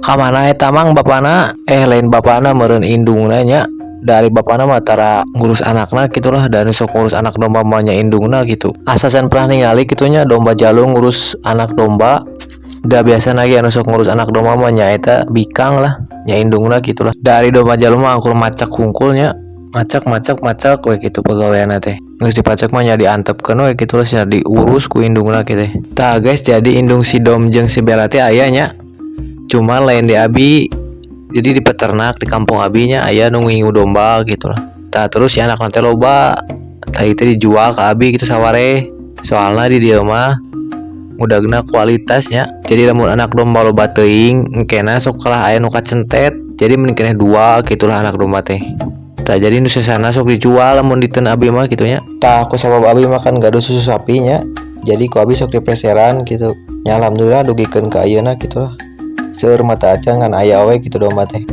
Kamana eta mang bapana lain bapana meureun indungna nya. Dari bapana mah tara ngurus anakna gitulah, dari sok ngurus anak domba mah nya indungna gitu. Asasan pernah ningali kitunya domba jalung ngurus anak domba. Da biasa lagi anu sok ngurus anak domba mah nya eta bikang lah, nya indungna gitulah. Dari domba jalung mah angkur macak hungkulnya, macak we gitu pagaweana teh. Geus dipacak mah nya diantepkeun we kitu nya diurus ku indungna kitu. Tah guys, jadi indung si Dom jeung si Bella teh aya nya. Cuma lain di abi, jadi di peternak di kampung abinya aya nu ngingu domba gitu lah. Tah terus si anak nanti loba, tah itu dijual ke abi gitu saware. Soalnya di dieu mah udahna kualitasnya. Jadi lamun anak domba loba teuing engkena sok kalah aya nu kacentet. Jadi mending keneh 2 gitulah anak domba teh. Tah jadi nu sesana sok dijual lamun diteun abi mah kitu nya. Tah ku sabab abi makan gaduh susu sapinya. Jadi ku abi sok dipreseran gitu. Ya alhamdulillah dugikeun ka ayeuna gitu lah. Seur mata acan kan aya we gitu domba teh.